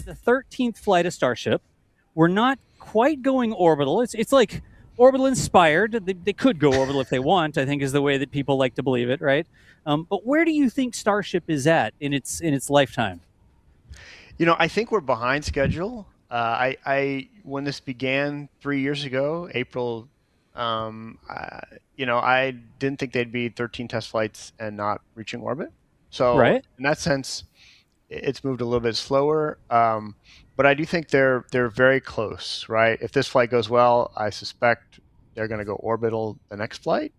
the 13th flight of Starship. We're not quite going orbital. It's like orbital inspired. They could go orbital if they want, I think, is the way that people like to believe it, right? But where do you think Starship is at in its lifetime? I think we're behind schedule. I when this began 3 years ago, April, I didn't think they'd be 13 test flights and not reaching orbit. So Right. in that sense, it's moved a little bit slower. But I do think they're very close, right? If this flight goes well, I suspect they're going to go orbital the next flight.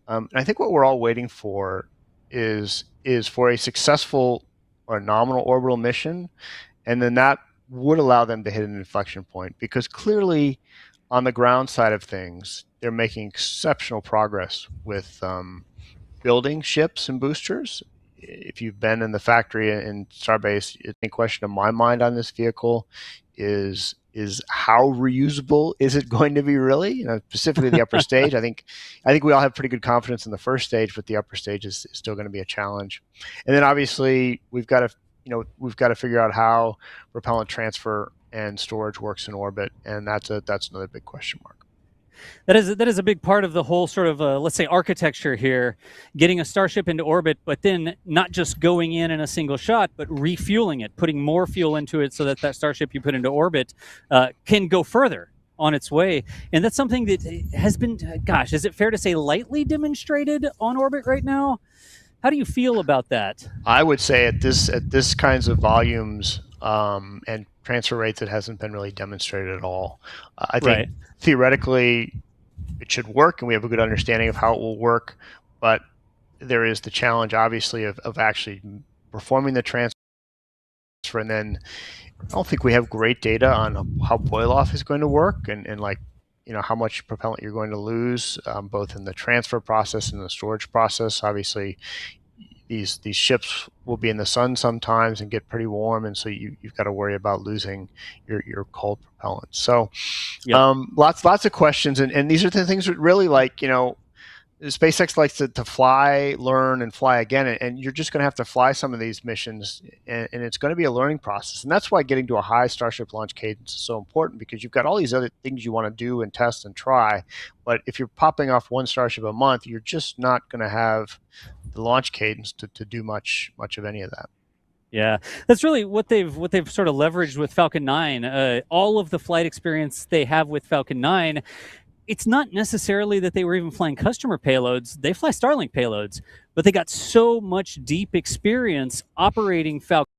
And I think what we're all waiting for is for a successful or nominal orbital mission, and then that would allow them to hit an inflection point because clearly, on the ground side of things, they're making exceptional progress with building ships and boosters. If you've been in the factory in Starbase, the question in my mind on this vehicle is how reusable is it going to be really? Specifically the upper stage. I think we all have pretty good confidence in the first stage, but the upper stage is still going to be a challenge. And then obviously we've got to figure out how propellant transfer and storage works in orbit, and that's another big question mark. That is a big part of the whole sort of let's say architecture here, getting a Starship into orbit, but then not just going in a single shot, but refueling it, putting more fuel into it so that that Starship you put into orbit can go further on its way. And that's something that has been, gosh, is it fair to say lightly demonstrated on orbit right now? How do you feel about that? I would say at this kinds of volumes and transfer rates, it hasn't been really demonstrated at all. I think Right. theoretically it should work, and we have a good understanding of how it will work. But there is the challenge, obviously, of actually performing the transfer, and then I don't think we have great data on how boil off is going to work, and like how much propellant you're going to lose, both in the transfer process and the storage process. Obviously, these ships will be in the sun sometimes and get pretty warm, and so you've got to worry about losing your cold propellant. So Yep. lots of questions, and these are the things that really, like, SpaceX likes to fly, learn, and fly again, and you're just going to have to fly some of these missions, and it's going to be a learning process. And that's why getting to a high Starship launch cadence is so important, because you've got all these other things you want to do and test and try. But if you're popping off one Starship a month, you're just not going to have the launch cadence to do much of any of that. Yeah, that's really what they've sort of leveraged with Falcon 9. All of the flight experience they have with Falcon 9, it's not necessarily that they were even flying customer payloads. They fly Starlink payloads, but they got so much deep experience operating Falcon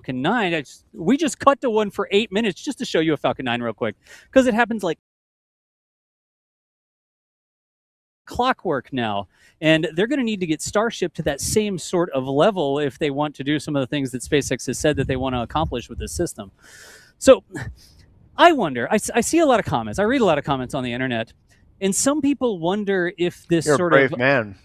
9. We just cut to one for 8 minutes just to show you a Falcon 9 real quick, because it happens like clockwork now, and they're going to need to get Starship to that same sort of level if they want to do some of the things that SpaceX has said that they want to accomplish with this system. So I wonder, I see a lot of comments, I read a lot of comments on the internet, and some people wonder if this You're a sort of brave man.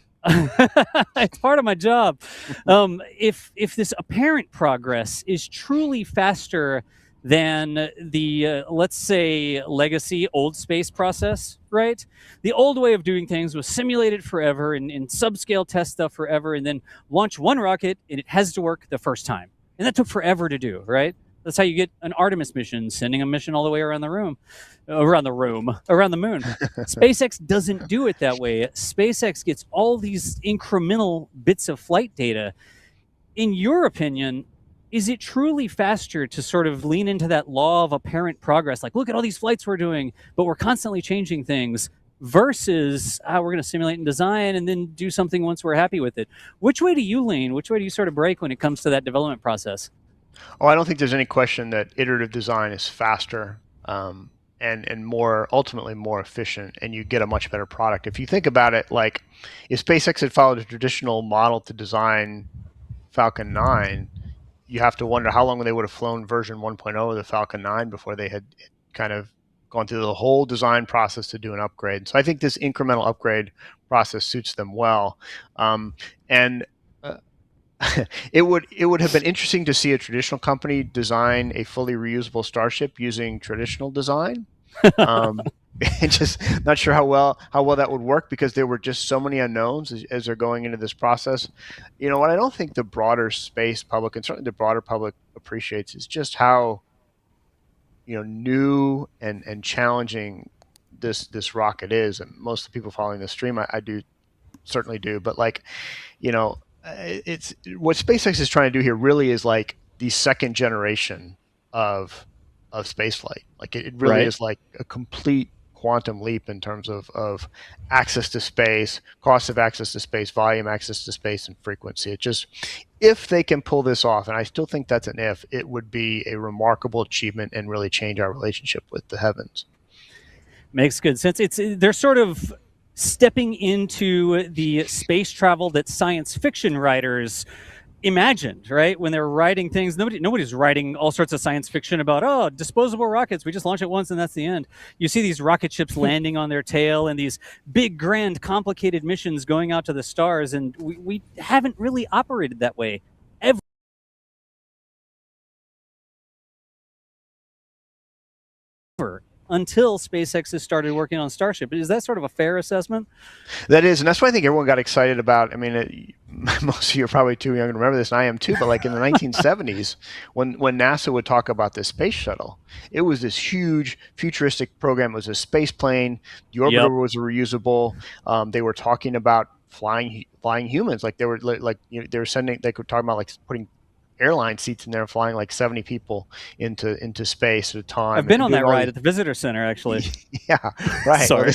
it's part of my job. If this apparent progress is truly faster than the let's say legacy old space process, right? The old way of doing things was simulate it forever and subscale test stuff forever, and then launch one rocket and it has to work the first time, and that took forever to do, right? That's how you get an Artemis mission, sending a mission all the way around the moon. SpaceX doesn't do it that way. SpaceX gets all these incremental bits of flight data. In your opinion, is it truly faster to sort of lean into that law of apparent progress? Like, look at all these flights we're doing, but we're constantly changing things, versus we're going to simulate and design and then do something once we're happy with it. Which way do you lean? Which way do you sort of break when it comes to that development process? Oh, I don't think there's any question that iterative design is faster, and more ultimately more efficient, and you get a much better product. If you think about it, like if SpaceX had followed a traditional model to design Falcon 9, you have to wonder how long they would have flown version 1.0 of the Falcon 9 before they had kind of gone through the whole design process to do an upgrade. So I think this incremental upgrade process suits them well, and it would have been interesting to see a traditional company design a fully reusable Starship using traditional design. Um, just not sure how well that would work because there were just so many unknowns as they're going into this process. What I don't think the broader space public and certainly the broader public appreciates is just how new and challenging this rocket is. And most of the people following this stream, I do certainly do, but like it's what SpaceX is trying to do here really is like the second generation of space flight. Like it really Right. is like a complete quantum leap in terms of access to space, cost of access to space, volume access to space, and frequency. It just, if they can pull this off, and I still think that's an if, it would be a remarkable achievement and really change our relationship with the heavens. Makes good sense. They're sort of stepping into the space travel that science fiction writers imagined, right? When they're writing things, nobody's writing all sorts of science fiction about disposable rockets. We just launch it once and that's the end. You see these rocket ships landing on their tail and these big, grand, complicated missions going out to the stars, and we haven't really operated that way ever until SpaceX has started working on Starship. Is that sort of a fair assessment? That is, and that's why I think everyone got excited about. I mean, most of you are probably too young to remember this, and I am too. But like in the 1970s, when NASA would talk about the space shuttle, it was this huge futuristic program. It was a space plane. The orbiter Yep. was reusable. They were talking about flying humans. Like they were they were sending. They were talking about like putting airline seats in there, flying like 70 people into space at a time. I've been on that ride at the visitor center, actually. Yeah, right. Sorry.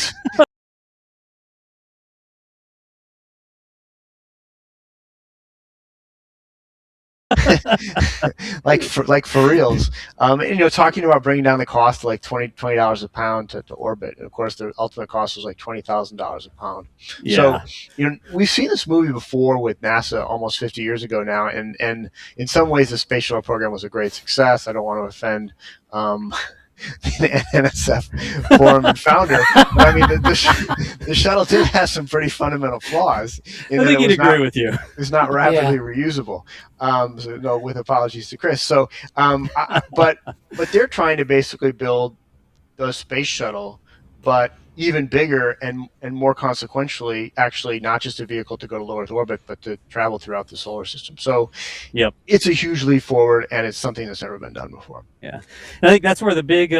like for reals. And talking about bringing down the cost to like $20 a pound to orbit. And of course, the ultimate cost was like $20,000 a pound. Yeah. So we've seen this movie before with NASA almost 50 years ago now, and in some ways the space shuttle program was a great success. I don't want to offend the NSF forum and founder. But I mean, the shuttle did have some pretty fundamental flaws. I think he'd agree with you. It's not rapidly reusable. So no, with apologies to Chris. So, but they're trying to basically build the space shuttle, but even bigger and more consequentially, actually not just a vehicle to go to low Earth orbit, but to travel throughout the solar system. So, Yep. It's a huge leap forward, and it's something that's never been done before. Yeah. And I think that's where the big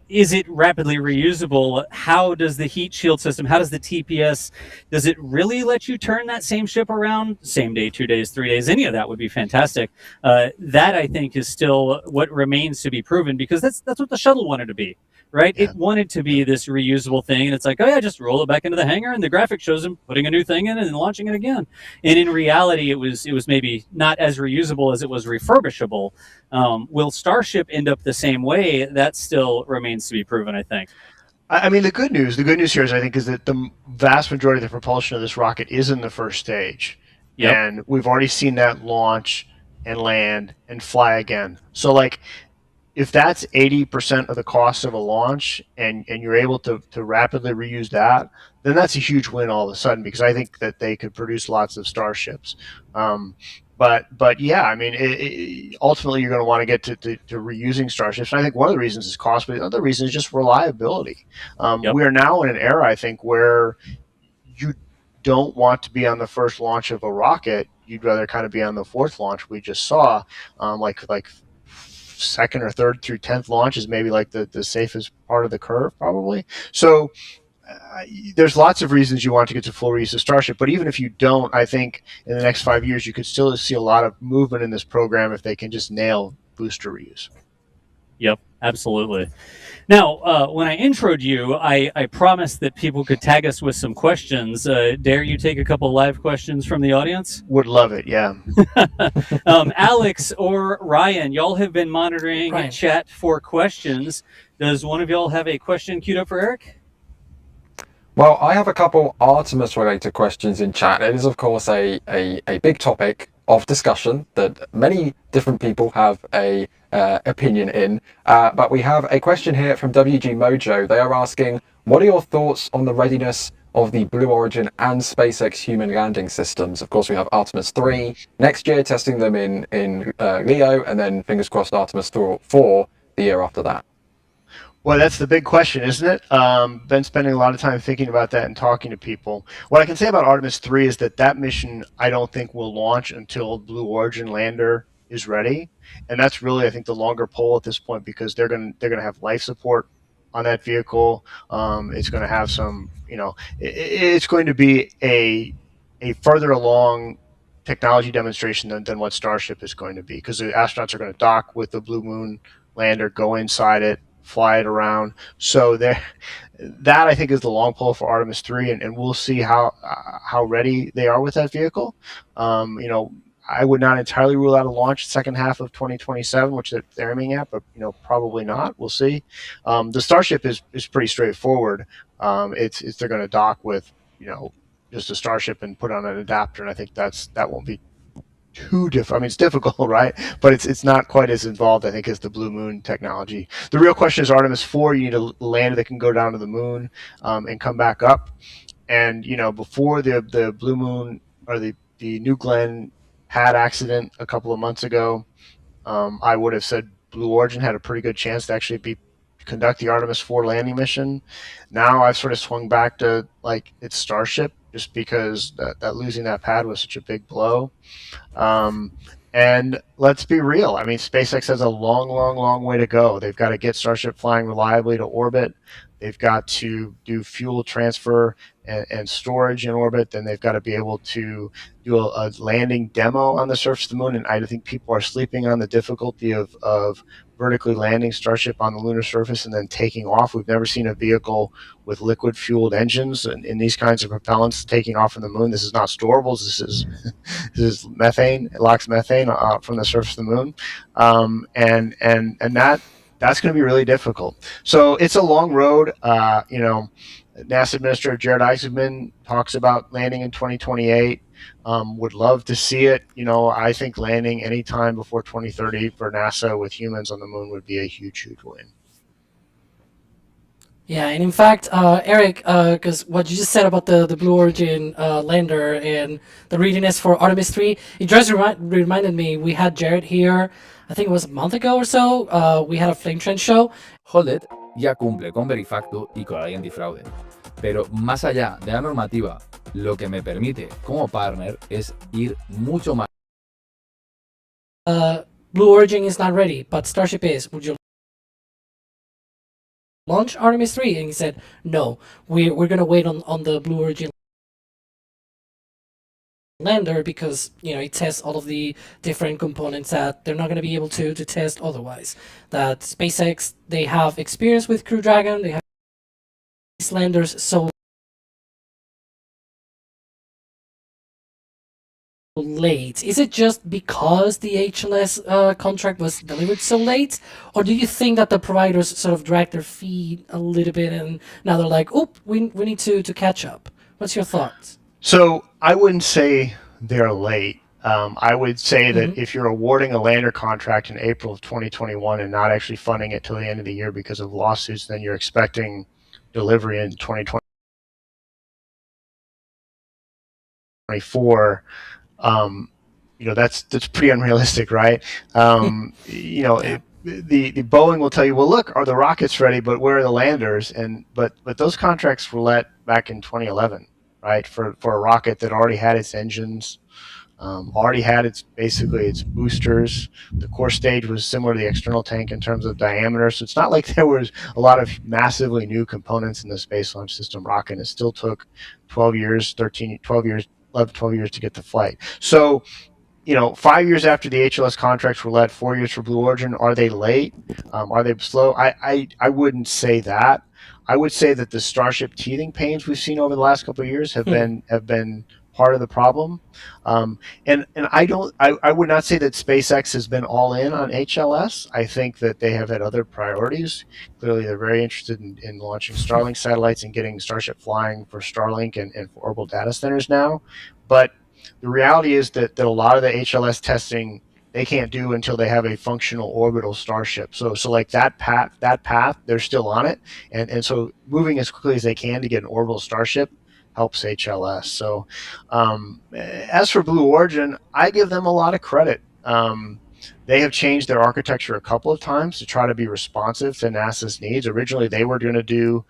is it rapidly reusable? How does the heat shield system, how does the TPS, does it really let you turn that same ship around? Same day, 2 days, 3 days, any of that would be fantastic. That, I think, is still what remains to be proven, because that's what the shuttle wanted to be, right? Yeah. It wanted to be this reusable thing, and it's like, oh yeah, just roll it back into the hangar, and the graphic shows them putting a new thing in and then launching it again. And in reality, it was maybe not as reusable as it was refurbishable. Will Starship end up the same way? That still remains to be proven, I think. I mean, the good news here is, I think, is that the vast majority of the propulsion of this rocket is in the first stage. Yep. And we've already seen that launch and land and fly again. So, like, if that's 80% of the cost of a launch and you're able to rapidly reuse that, then that's a huge win all of a sudden, because I think that they could produce lots of Starships. But yeah, I mean, ultimately you're going to want to get to reusing Starships. And I think one of the reasons is cost, but the other reason is just reliability. Yep. We are now in an era, I think, where you don't want to be on the first launch of a rocket. You'd rather kind of be on the fourth launch we just saw, like second or third through 10th launch is maybe like the safest part of the curve, probably. So there's lots of reasons you want to get to full reuse of Starship, but even if you don't, I think in the next 5 years you could still see a lot of movement in this program if they can just nail booster reuse. Yep, absolutely. Now, when I introed you, I promised that people could tag us with some questions. Dare you take a couple live questions from the audience? Would love it, yeah. Alex or Ryan, y'all have been monitoring chat for questions. Does one of y'all have a question queued up for Eric? Well, I have a couple Artemis-related questions in chat. It is, of course, a big topic of discussion that many different people have a opinion in. But we have a question here from WG Mojo. They are asking, what are your thoughts on the readiness of the Blue Origin and SpaceX human landing systems? Of course, we have Artemis 3 next year, testing them in Leo, and then fingers crossed Artemis 4 the year after that. Well, that's the big question, isn't it? Been spending a lot of time thinking about that and talking to people. What I can say about Artemis 3 is that mission I don't think will launch until Blue Origin lander is ready, and that's really I think the longer pole at this point because they're gonna have life support on that vehicle. It's going to have some, it's going to be a further along technology demonstration than what Starship is going to be because the astronauts are going to dock with the Blue Moon lander, go inside it, fly it around. So there, that I think is the long pole for Artemis 3, and we'll see how ready they are with that vehicle. I would not entirely rule out a launch second half of 2027, which they're aiming at, but probably not. We'll see. The Starship is pretty straightforward. It's they're going to dock with just a Starship and put on an adapter, and I think that won't be too difficult. I mean, it's difficult, right? But it's not quite as involved, I think, as the Blue Moon technology. The real question is Artemis 4. You need a lander that can go down to the moon and come back up. And before the Blue Moon or the New Glenn pad accident a couple of months ago, I would have said Blue Origin had a pretty good chance to actually conduct the Artemis 4 landing mission. Now I've sort of swung back to it's Starship just because that losing that pad was such a big blow. And let's be real. I mean, SpaceX has a long, long, long way to go. They've got to get Starship flying reliably to orbit. They've got to do fuel transfer and storage in orbit. Then they've got to be able to do a landing demo on the surface of the moon. And I think people are sleeping on the difficulty of vertically landing Starship on the lunar surface and then taking off. We've never seen a vehicle with liquid fueled engines and in these kinds of propellants taking off from the moon. This is not storables. This is methane. It locks methane from the surface of the moon, and that's going to be really difficult. So it's a long road. NASA Administrator Jared Isaacman talks about landing in 2028. Would love to see it. I think landing anytime before 2030 for NASA with humans on the moon would be a huge, huge win. Yeah, and in fact, Eric, because what you just said about the Blue Origin lander and the readiness for Artemis 3, it just reminded me, we had Jared here, I think it was a month ago or so, we had a Flame Trend show. Hold It ya cumple con Verifacto y con Alien Defraude. Pero más allá de la normativa, lo que me permite como partner es ir mucho más. Blue Origin is not ready, but Starship is. Would you launch Artemis 3? And he said, no, we're going to wait on the Blue Origin lander because it tests all of the different components that they're not going to be able to test otherwise. That SpaceX, they have experience with Crew Dragon, they have these landers so late. Is it just because the HLS contract was delivered so late, or do you think that the providers sort of dragged their feet a little bit and now they're like, oh, we need to catch up? What's your thoughts? So I wouldn't say they're late. I would say that if you're awarding a lander contract in April of 2021 and not actually funding it till the end of the year because of lawsuits, then you're expecting delivery in 2024. That's pretty unrealistic, right? The Boeing will tell you, well, look, are the rockets ready, but where are the landers? But those contracts were let back in 2011, right? For a rocket that already had its engines, already had its boosters. The core stage was similar to the external tank in terms of diameter, so it's not like there was a lot of massively new components in the Space Launch System rocket. It still took 12 years, 12 years to get to flight. So 5 years after the HLS contracts were let, 4 years for Blue Origin, are they late? Are they slow? I wouldn't say that. I would say that the Starship teething pains we've seen over the last couple of years have been part of the problem. And I would not say that SpaceX has been all in on HLS. I think that they have had other priorities. Clearly, they're very interested in launching Starlink satellites and getting Starship flying for Starlink and for orbital data centers now. But the reality is that a lot of the HLS testing they can't do until they have a functional orbital Starship. So like that path, they're still on it. And so moving as quickly as they can to get an orbital Starship helps HLS. So as for Blue Origin, I give them a lot of credit. They have changed their architecture a couple of times to try to be responsive to NASA's needs. Originally, they were going to do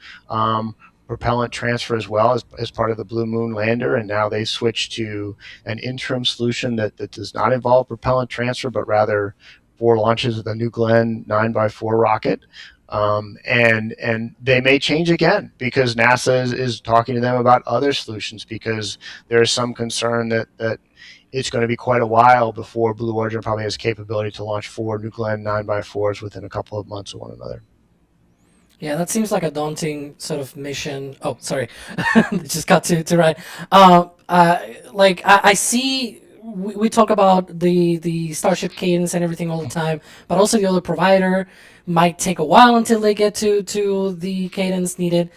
propellant transfer as well as part of the Blue Moon lander, and now they switched to an interim solution that does not involve propellant transfer, but rather 4 launches of the New Glenn 9x4 rocket. And they may change again because NASA is talking to them about other solutions, because there's some concern that it's going to be quite a while before Blue Origin probably has capability to launch 4 New Glenn 9x4s within a couple of months of one another. Yeah, that seems like a daunting sort of mission. Oh, sorry, just got to right. I see. We talk about the Starship cadence and everything all the time, but also the other provider might take a while until they get to the cadence needed.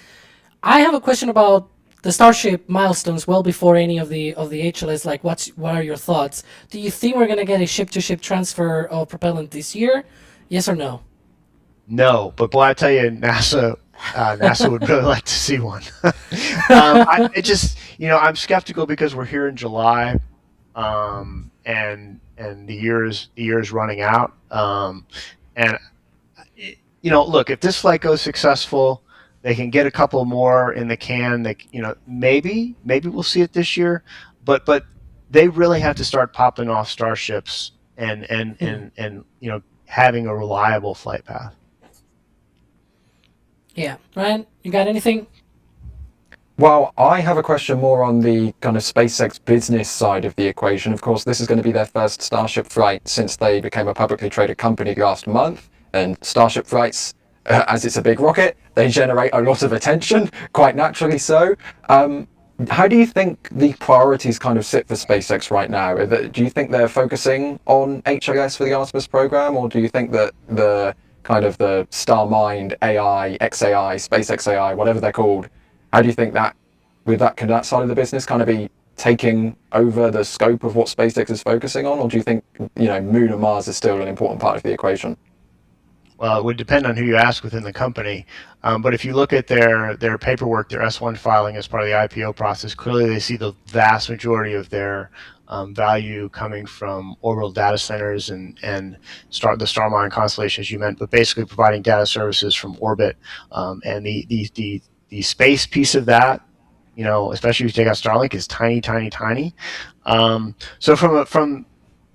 I have a question about the Starship milestones well before any of the HLS. Like, what are your thoughts? Do you think we're gonna get a ship-to-ship transfer of propellant this year? Yes or no? No, but boy, I tell you, NASA would really like to see one. I'm skeptical because we're here in July, and the year is running out. And look, if this flight goes successful, they can get a couple more in the can. Maybe we'll see it this year, but they really have to start popping off Starships and having a reliable flight path. Yeah, Ryan, you got anything? Well, I have a question more on the kind of SpaceX business side of the equation. Of course, this is going to be their first Starship flight since they became a publicly traded company last month. And Starship flights, as it's a big rocket, they generate a lot of attention, quite naturally so. How do you think the priorities kind of sit for SpaceX right now? Do you think they're focusing on HLS for the Artemis program, or do you think that the kind of the Starmind AI, XAI, SpaceX AI, whatever they're called, how do you think that can that side of the business kind of be taking over the scope of what SpaceX is focusing on, or do you think Moon and Mars is still an important part of the equation? Well, it would depend on who you ask within the company. But if you look at their paperwork, their S1 filing as part of the IPO process, clearly they see the vast majority of their value coming from orbital data centers and the Starmine constellation, as you meant, but basically providing data services from orbit. And the space piece of that, especially if you take out Starlink, is tiny, tiny, tiny. So from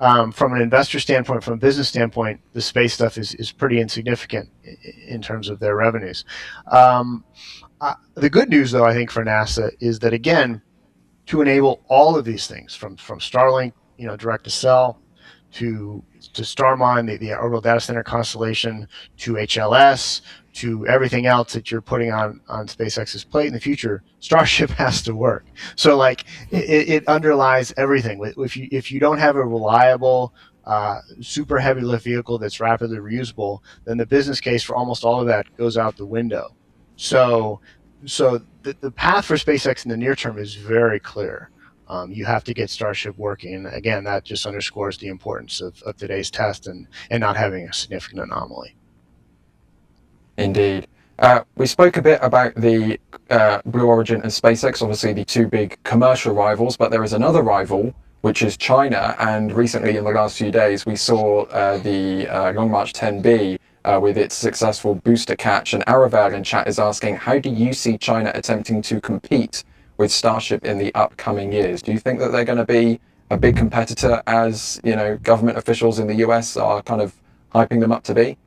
an investor standpoint, from a business standpoint, the space stuff is pretty insignificant in terms of their revenues. The good news, though, I think for NASA is that, again, to enable all of these things, from Starlink, direct to cell, to Starmine, the orbital data center constellation, to HLS, to everything else that you're putting on SpaceX's plate in the future, Starship has to work. So it underlies everything. If you don't have a reliable, super heavy lift vehicle that's rapidly reusable, then the business case for almost all of that goes out the window. So the path for SpaceX in the near term is very clear. You have to get Starship working, and again, that just underscores the importance of today's test and not having a significant anomaly. Indeed. We spoke a bit about the Blue Origin and SpaceX, obviously the two big commercial rivals, but there is another rival, which is China. And recently, in the last few days, we saw the Long March 10B with its successful booster catch. And Aravel in chat is asking, how do you see China attempting to compete with Starship in the upcoming years? Do you think that they're going to be a big competitor, as government officials in the US are kind of hyping them up to be?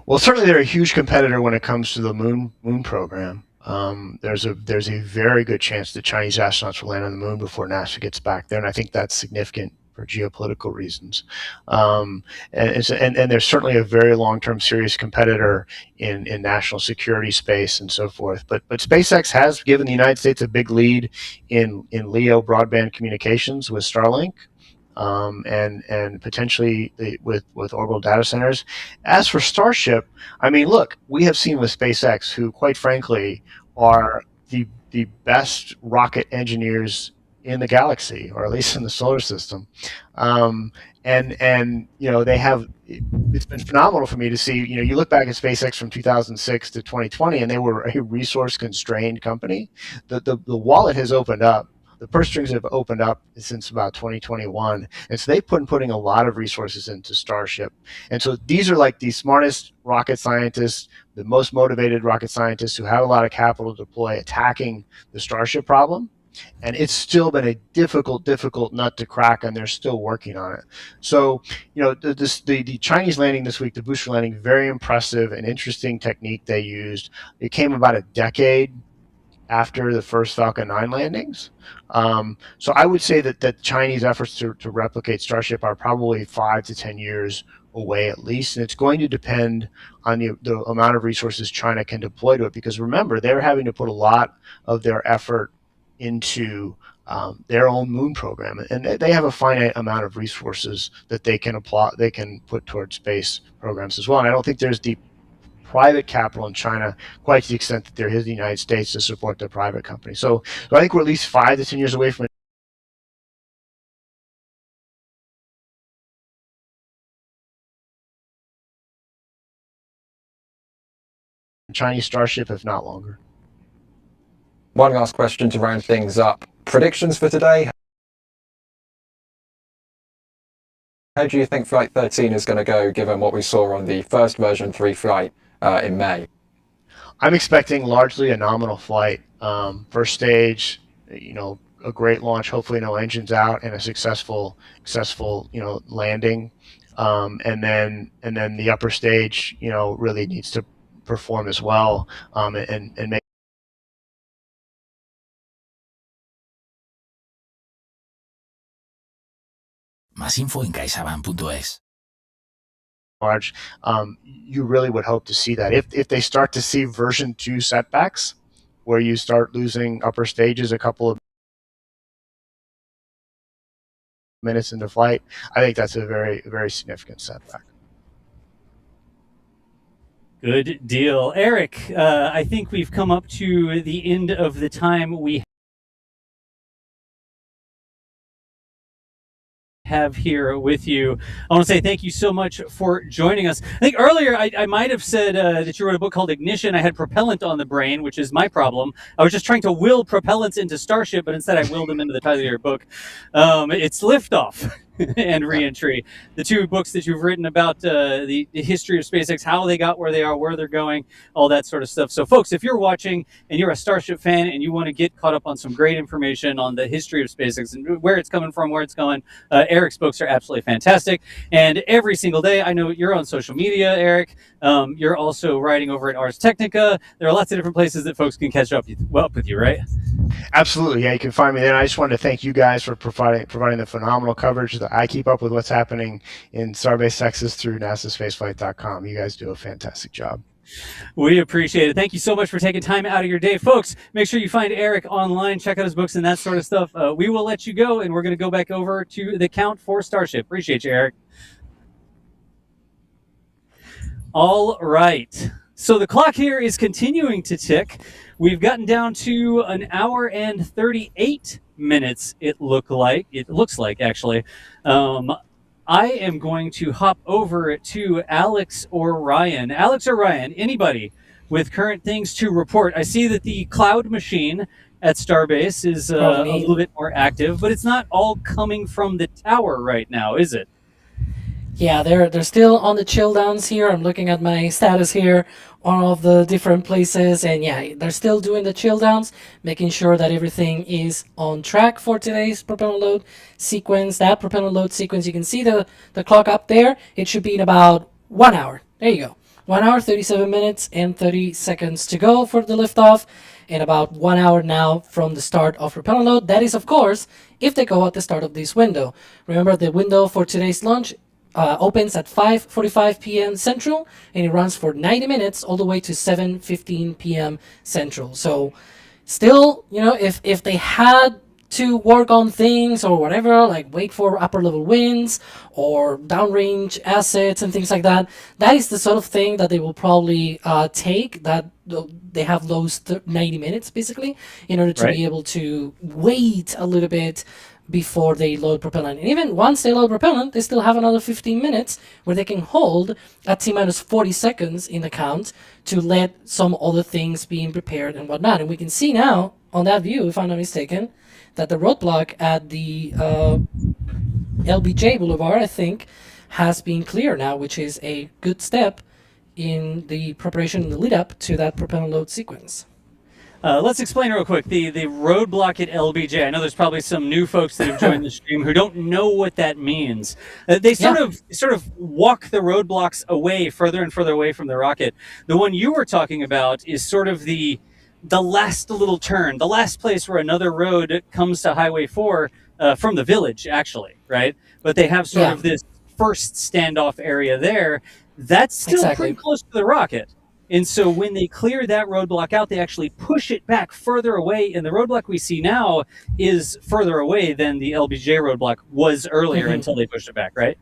Well, certainly they're a huge competitor when it comes to the moon program. There's a very good chance that Chinese astronauts will land on the moon before NASA gets back there, and I think that's significant for geopolitical reasons. And there's certainly a very long-term serious competitor in national security space and so forth. But SpaceX has given the United States a big lead in LEO broadband communications with Starlink. And potentially with orbital data centers. As for Starship, I mean, look, we have seen with SpaceX, who quite frankly are the best rocket engineers in the galaxy, or at least in the solar system. And they have. It's been phenomenal for me to see. You look back at SpaceX from 2006 to 2020, and they were a resource constrained company. The wallet has opened up. the purse strings have opened up since about 2021, and so they've been putting a lot of resources into Starship. And so these are like the smartest rocket scientists, the most motivated rocket scientists who have a lot of capital to deploy attacking the Starship problem. And it's still been a difficult nut to crack, and they're still working on it. So, the Chinese landing this week, the booster landing, very impressive and interesting technique they used. It came about a decade after the first Falcon 9 landings. So I would say that Chinese efforts to replicate Starship are probably 5 to 10 years away at least, and it's going to depend on the amount of resources China can deploy to it, because remember, they're having to put a lot of their effort into their own moon program, and they have a finite amount of resources that they can put towards space programs as well. And I don't think there's the private capital in China quite to the extent that there is in the United States to support their private company. So I think we're at least 5 to 10 years away from a Chinese Starship, if not longer. One last question to round things up. Predictions for today? How do you think Flight 13 is going to go, given what we saw on the first version 3 flight in May? I'm expecting largely a nominal flight. First stage, a great launch, hopefully no engines out, and a successful, landing. And then the upper stage, really needs to perform as well, and make Más info en caixabank.es. large, you really would hope to see that. If they start to see version 2 setbacks, where you start losing upper stages a couple of minutes into flight, I think that's a very, very significant setback. Good deal. Eric, I think we've come up to the end of the time we have here with you. I want to say thank you so much for joining us. I think earlier I might have said that you wrote a book called Ignition. I had propellant on the brain, which is my problem. I was just trying to will propellants into Starship, but instead I willed them into the title of your book. It's Liftoff and Reentry, the two books that you've written about the history of SpaceX, how they got where they are, where they're going, all that sort of stuff. So folks, if you're watching and you're a Starship fan and you want to get caught up on some great information on the history of SpaceX and where it's coming from, where it's going, Eric's books are absolutely fantastic. And every single day, I know you're on social media, Eric. You're also writing over at Ars Technica. There are lots of different places that folks can catch up with you, right? Absolutely, yeah. You can find me there. I just wanted to thank you guys for providing the phenomenal coverage that I keep up with what's happening in Starbase Texas through NASASpaceflight.com. You guys do a fantastic job. We appreciate it. Thank you so much for taking time out of your day. Folks, make sure you find Eric online, check out his books and that sort of stuff. We will let you go, and we're going to go back over to the count for Starship. Appreciate you, Eric. All right. So the clock here is continuing to tick. We've gotten down to an hour and 38 minutes, it looks like, actually. I am going to hop over to Alex or Ryan. Alex or Ryan, anybody with current things to report? I see that the cloud machine at Starbase is a little bit more active, but it's not all coming from the tower right now, is it? Yeah, they're still on the chill downs here. I'm looking at my status here on all of the different places, and yeah, they're still doing the chill downs, making sure that everything is on track for today's propellant load sequence. That propellant load sequence, you can see the clock up there. It should be in about 1 hour. There you go. 1 hour, 37 minutes, and 30 seconds to go for the liftoff, and about 1 hour now from the start of propellant load. That is, of course, if they go at the start of this window. Remember, the window for today's launch opens at 5:45 p.m. Central, and it runs for 90 minutes all the way to 7:15 p.m. Central. So still, if they had to work on things or whatever, like wait for upper level winds or downrange assets and things like that, that is the sort of thing that they will probably take, that they have those 90 minutes basically in order to be able to wait a little bit before they load propellant. And even once they load propellant, they still have another 15 minutes where they can hold at T-minus 40 seconds in the count to let some other things being prepared and whatnot. And we can see now on that view, if I'm not mistaken, that the roadblock at the LBJ Boulevard, I think, has been clear now, which is a good step in the preparation and the lead up to that propellant load sequence. Let's explain real quick the roadblock at LBJ. I know there's probably some new folks that have joined the stream who don't know what that means. They sort of walk the roadblocks away, further and further away from the rocket. The one you were talking about is sort of the last little turn, the last place where another road comes to Highway 4 from the village, actually, right? But they have sort of this first standoff area there. That's still pretty close to the rocket. And so when they clear that roadblock out, they actually push it back further away. And the roadblock we see now is further away than the LBJ roadblock was earlier until they pushed it back, right?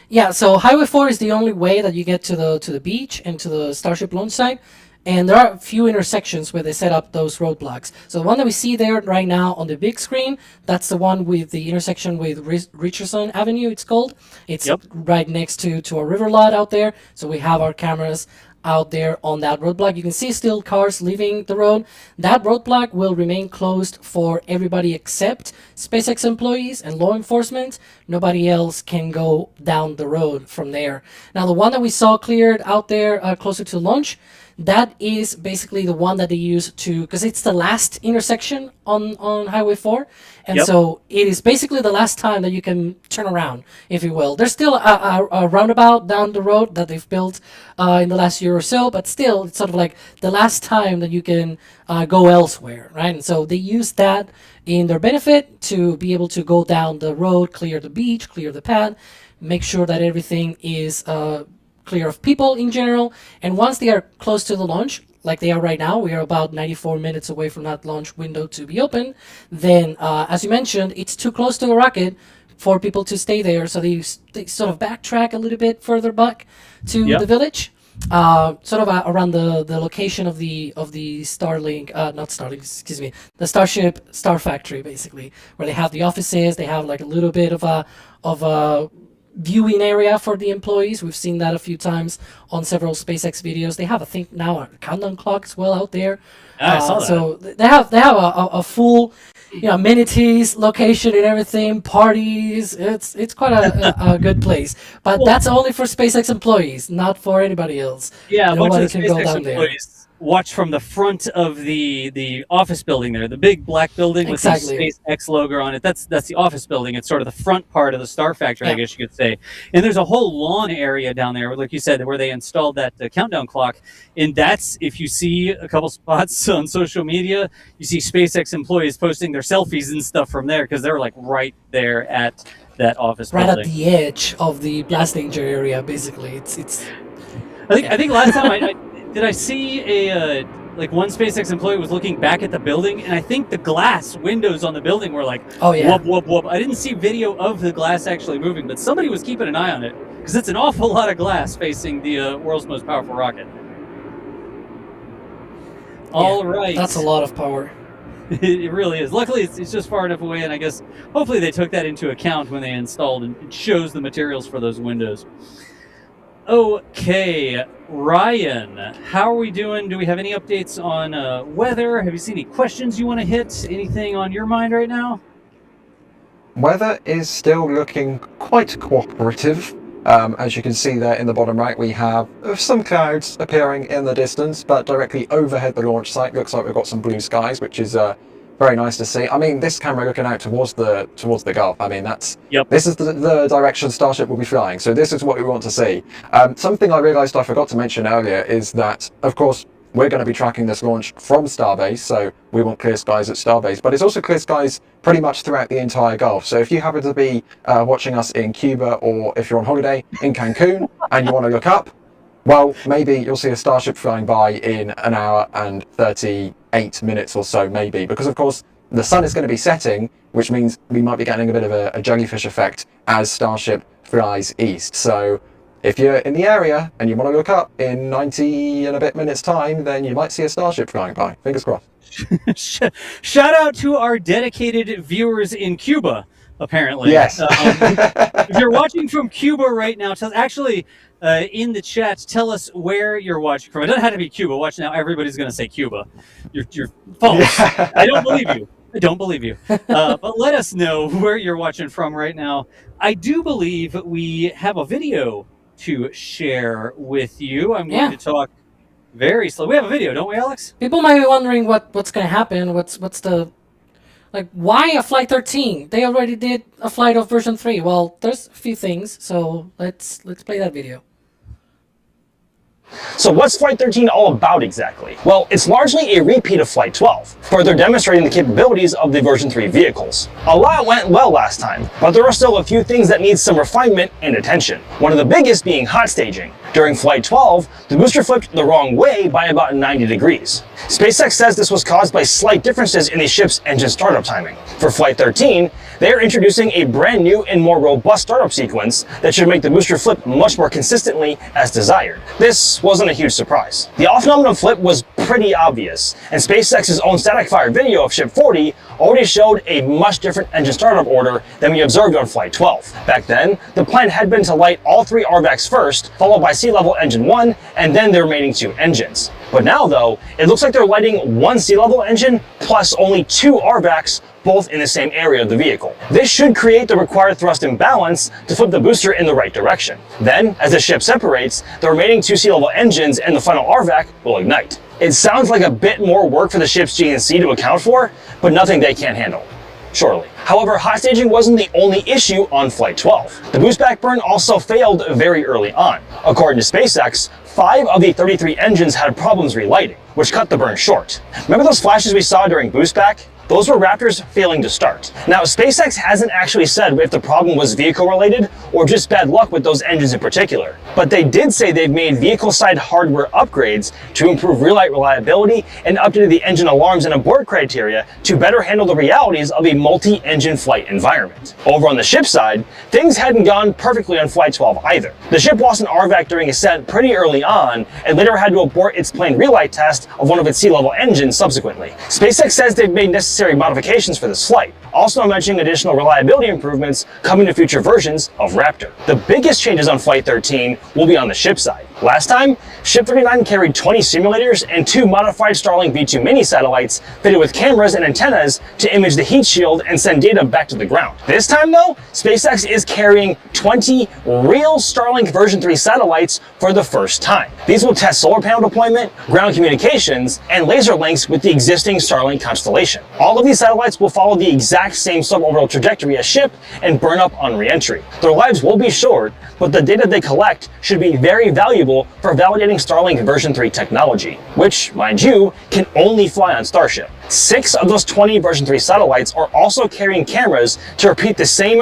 Yeah, so Highway 4 is the only way that you get to the beach and to the Starship launch site. And there are a few intersections where they set up those roadblocks. So the one that we see there right now on the big screen, that's the one with the intersection with Richardson Avenue, it's called. It's right next to a river lot out there. So we have our cameras out there on that roadblock. You can see still cars leaving the road. That roadblock will remain closed for everybody except SpaceX employees and law enforcement. Nobody else can go down the road from there. Now, the one that we saw cleared out there closer to launch, that is basically the one that they use to, because it's the last intersection on Highway 4. And so it is basically the last time that you can turn around, if you will. There's still a roundabout down the road that they've built in the last year or so, but still it's sort of like the last time that you can go elsewhere, right? And so they use that in their benefit to be able to go down the road, clear the beach, clear the pad, make sure that everything is clear of people in general. And once they are close to the launch, like they are right now, we are about 94 minutes away from that launch window to be open, then as you mentioned, it's too close to a rocket for people to stay there, so they sort of backtrack a little bit further back to the village, sort of around the location of the Starlink, not Starlink, excuse me, the Starship Star Factory, basically, where they have the offices. They have like a little bit of a viewing area for the employees. We've seen that a few times on several SpaceX videos. They have, I think, now a countdown clock as well out there. I saw that. So they have a full, amenities, location and everything, parties. It's quite a good place. But that's only for SpaceX employees, not for anybody else. Yeah, Nobody a bunch of can the go SpaceX down there. employees watch from the front of the office building there, the big black building with the SpaceX logo on it. That's the office building. It's sort of the front part of the Star Factory, I guess you could say. And there's a whole lawn area down there, like you said, where they installed that countdown clock. And that's, if you see a couple spots on social media, you see SpaceX employees posting their selfies and stuff from there because they're like right there at that office building. Right at the edge of the blast danger area, basically. It's. I think last time I see a one SpaceX employee was looking back at the building, and I think the glass windows on the building were like, whoop, whoop, whoop. I didn't see video of the glass actually moving, but somebody was keeping an eye on it because it's an awful lot of glass facing the world's most powerful rocket. All right. That's a lot of power. It really is. Luckily, it's just far enough away, and I guess hopefully they took that into account when they installed, and it shows the materials for those windows. Okay, Ryan, how are we doing? Do we have any updates on weather? Have you seen any questions you want to hit? Anything on your mind right now? Weather is still looking quite cooperative. As you can see there in the bottom right, we have some clouds appearing in the distance, but directly overhead the launch site looks like we've got some blue skies, which is very nice to see. I mean, this camera looking out towards the Gulf. I mean, this is the direction Starship will be flying. So this is what we want to see. Something I realized I forgot to mention earlier is that, of course, we're going to be tracking this launch from Starbase, so we want clear skies at Starbase, but it's also clear skies pretty much throughout the entire Gulf. So if you happen to be watching us in Cuba, or if you're on holiday in Cancun and you want to look up, well, maybe you'll see a Starship flying by in an hour and 38 minutes or so, maybe, because of course the sun is going to be setting, which means we might be getting a bit of a jellyfish effect as Starship flies east. So if you're in the area and you want to look up in 90 and a bit minutes time, then you might see a Starship flying by. Fingers crossed. Shout out to our dedicated viewers in Cuba. apparently. Yes. If you're watching from Cuba right now, actually, in the chat, tell us where you're watching from. It doesn't have to be Cuba. Watch now. Everybody's going to say Cuba. You're false. Yeah. I don't believe you. I don't believe you. But let us know where you're watching from right now. I do believe we have a video to share with you. I'm going to talk very slow. We have a video, don't we, Alex? People might be wondering what's going to happen. What's the like? Why a flight 13? They already did a flight of version 3. Well, there's a few things. So let's play that video. So what's Flight 13 all about exactly? Well, it's largely a repeat of Flight 12, further demonstrating the capabilities of the version 3 vehicles. A lot went well last time, but there are still a few things that need some refinement and attention. One of the biggest being hot staging. During Flight 12, the booster flipped the wrong way by about 90 degrees. SpaceX says this was caused by slight differences in the ship's engine startup timing. For Flight 13, they are introducing a brand new and more robust startup sequence that should make the booster flip much more consistently as desired. This wasn't a huge surprise. The off-nominal flip was pretty obvious, and SpaceX's own static fire video of Ship 40 already showed a much different engine startup order than we observed on Flight 12. Back then, the plan had been to light all 3 RVACs first, followed by sea level engine 1, and then the remaining 2 engines. But now though, it looks like they're lighting 1 sea level engine plus only 2 RVACs, both in the same area of the vehicle. This should create the required thrust imbalance to flip the booster in the right direction. Then, as the ship separates, the remaining 2 sea level engines and the final RVAC will ignite. It sounds like a bit more work for the ship's GNC to account for, but nothing they can't handle. Surely. However, hot staging wasn't the only issue on Flight 12. The boost back burn also failed very early on. According to SpaceX, 5 of the 33 engines had problems relighting, which cut the burn short. Remember those flashes we saw during boost back? Those were Raptors failing to start. Now, SpaceX hasn't actually said if the problem was vehicle-related or just bad luck with those engines in particular. But they did say they've made vehicle-side hardware upgrades to improve relight reliability and updated the engine alarms and abort criteria to better handle the realities of a multi-engine flight environment. Over on the ship side, things hadn't gone perfectly on Flight 12 either. The ship lost an RVAC during ascent pretty early on and later had to abort its plane relight test of one of its sea level engines subsequently. SpaceX says they've made necessary modifications for this flight, also mentioning additional reliability improvements coming to future versions of Raptor. The biggest changes on Flight 13 will be on the ship side. Last time, Ship 39 carried 20 simulators and 2 modified Starlink V2 mini satellites fitted with cameras and antennas to image the heat shield and send data back to the ground. This time though, SpaceX is carrying 20 real Starlink version 3 satellites for the first time. These will test solar panel deployment, ground communications, and laser links with the existing Starlink constellation. All of these satellites will follow the exact same suborbital trajectory as Ship and burn up on re-entry. Their lives will be short, but the data they collect should be very valuable for validating Starlink version 3 technology, which, mind you, can only fly on Starship. 6 of those 20 version 3 satellites are also carrying cameras to repeat the same